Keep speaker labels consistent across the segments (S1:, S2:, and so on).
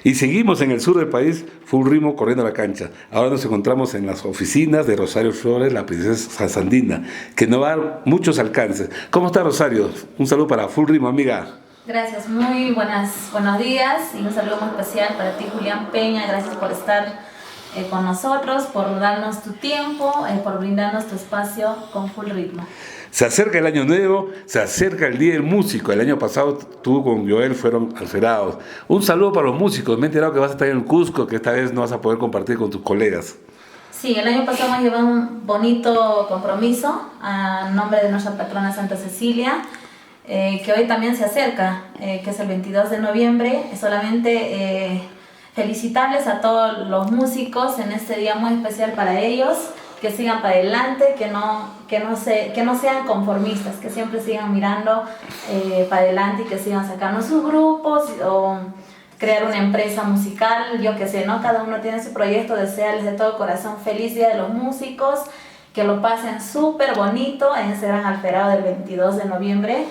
S1: Y seguimos en el sur del país, full ritmo corriendo a la cancha. Ahora nos encontramos en las oficinas de Rosario Flores, la princesa Sandina, que nos va a dar muchos alcances. ¿Cómo está Rosario? Un saludo para full ritmo, amiga.
S2: Gracias, muy buenos días y un saludo muy especial para ti, Julián Peña. Gracias por estar con nosotros, por darnos tu tiempo, por brindarnos tu espacio con full ritmo.
S1: Se acerca el año nuevo, se acerca el Día del Músico. El año pasado tú con Joel fueron alferados. Un saludo para los músicos. Me he enterado que vas a estar en Cusco, que esta vez no vas a poder compartir con tus colegas.
S2: Sí, el año pasado hemos llevado un bonito compromiso a nombre de nuestra patrona Santa Cecilia, que hoy también se acerca, que es el 22 de noviembre. Solamente felicitarles a todos los músicos en este día muy especial para ellos, que sigan para adelante, que no sean conformistas, que siempre sigan mirando para adelante y que sigan sacando sus grupos o crear una empresa musical, yo qué sé, ¿no? Cada uno tiene su proyecto. Desearles de todo corazón feliz Día de los Músicos, que lo pasen súper bonito en ese gran alferado del 22 de noviembre.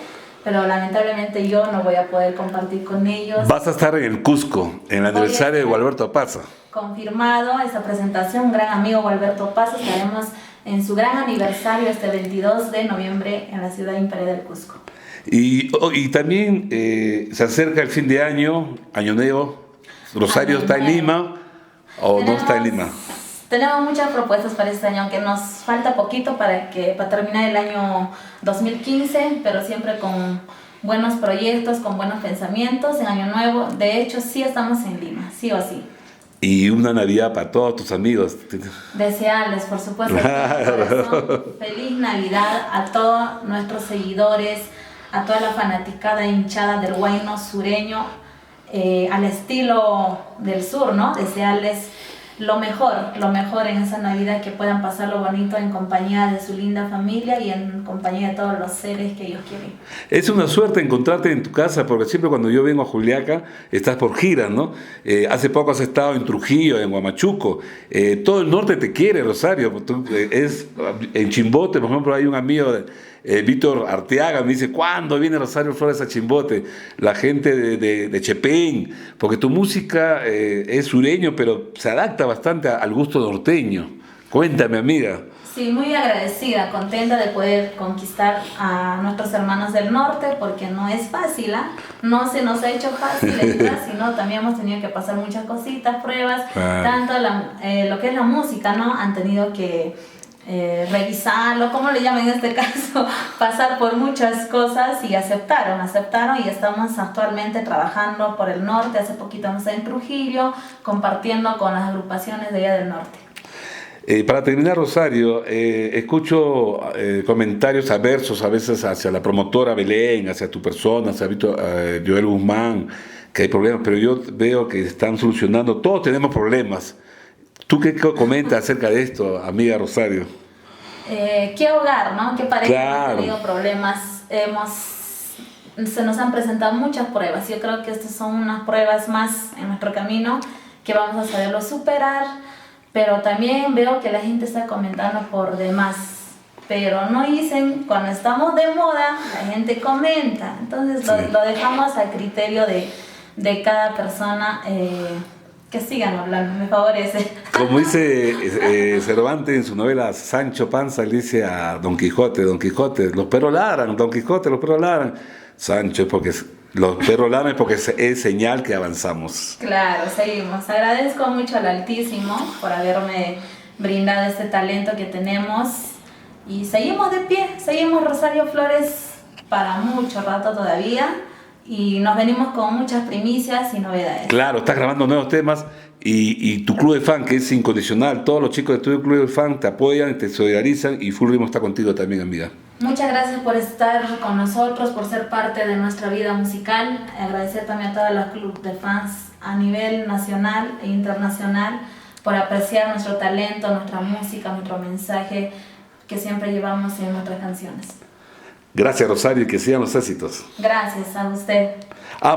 S2: Pero lamentablemente yo no voy a poder compartir con ellos.
S1: Vas a estar en el Cusco, en el aniversario de Gualberto Paza.
S2: Confirmado esa presentación, un gran amigo Gualberto Paza, estaremos en su gran aniversario este 22 de noviembre en la ciudad imperial del Cusco.
S1: Y también se acerca el fin de año, Año Nuevo. ¿Rosario está en Lima o no está en Lima?
S2: Tenemos muchas propuestas para este año, aunque nos falta poquito para terminar el año 2015, pero siempre con buenos proyectos, con buenos pensamientos en Año Nuevo. De hecho, sí estamos en Lima, sí o sí.
S1: Y una Navidad para todos tus amigos.
S2: Desearles, por supuesto, corazón, feliz Navidad a todos nuestros seguidores, a toda la fanaticada hinchada del huayno sureño, al estilo del sur, ¿no? Desearles lo mejor en esa Navidad, que puedan pasarlo bonito en compañía de su linda familia y en compañía de todos los seres que ellos quieren.
S1: Es una suerte encontrarte en tu casa, porque siempre cuando yo vengo a Juliaca estás por giras, ¿no? Hace poco has estado en Trujillo, en Huamachuco. Todo el norte te quiere, Rosario. En Chimbote, por ejemplo, hay un amigo Víctor Arteaga, me dice: ¿cuándo viene Rosario Flores a Chimbote? La gente de Chepén, porque tu música es sureño, pero se adapta bastante al gusto norteño. Cuéntame, amiga.
S2: Sí, muy agradecida, contenta de poder conquistar a nuestros hermanos del norte, porque no es fácil, no se nos ha hecho fácil entrar, sino también hemos tenido que pasar muchas cositas, pruebas, tanto lo que es la música, ¿no? Han tenido que revisarlo, ¿cómo le llaman en este caso? Pasar por muchas cosas y aceptaron y estamos actualmente trabajando por el norte. Hace poquito hemos estado en Trujillo compartiendo con las agrupaciones de allá del norte.
S1: Para terminar, Rosario, escucho comentarios adversos a veces hacia la promotora Belén, hacia tu persona, hacia Joel Guzmán, que hay problemas, pero yo veo que están solucionando. Todos tenemos problemas. ¿Tú qué comentas acerca de esto, amiga Rosario?
S2: ¿Qué hogar, no? ¿Qué pareja?
S1: Claro.
S2: Han tenido problemas? Se nos han presentado muchas pruebas. Yo creo que estas son unas pruebas más en nuestro camino que vamos a saberlo superar, pero también veo que la gente está comentando por demás. Pero no dicen, cuando estamos de moda, la gente comenta. Entonces lo dejamos a criterio de cada persona. Que sigan hablando, me favorece.
S1: Como dice Cervantes en su novela Sancho Panza, le dice a Don Quijote: los perros ladran, Don Quijote, los perros ladran. Sancho, los perros ladran porque es señal que avanzamos.
S2: Claro, seguimos. Agradezco mucho al Altísimo por haberme brindado este talento que tenemos y seguimos de pie, seguimos Rosario Flores para mucho rato todavía. Y nos venimos con muchas primicias y novedades.
S1: Claro, estás grabando nuevos temas y tu club de fan, que es incondicional. Todos los chicos de tu club de fan te apoyan, te solidarizan, y Full Ritmo está contigo también, amiga.
S2: Muchas gracias por estar con nosotros, por ser parte de nuestra vida musical. Agradecer también a todos los clubes de fans a nivel nacional e internacional por apreciar nuestro talento, nuestra música, nuestro mensaje que siempre llevamos en nuestras canciones.
S1: Gracias, Rosario, y que sigan los éxitos.
S2: Gracias a usted.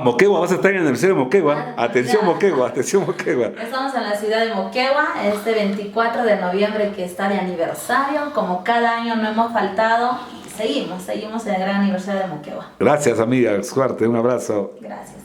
S1: Moquegua, vas a estar en el aniversario de Moquegua. Atención, Moquegua, atención, Moquegua.
S2: Estamos en la ciudad de Moquegua, este 24 de noviembre, que está de aniversario. Como cada año no hemos faltado, y seguimos en el gran aniversario de Moquegua.
S1: Gracias, amiga. Suerte, un abrazo.
S2: Gracias.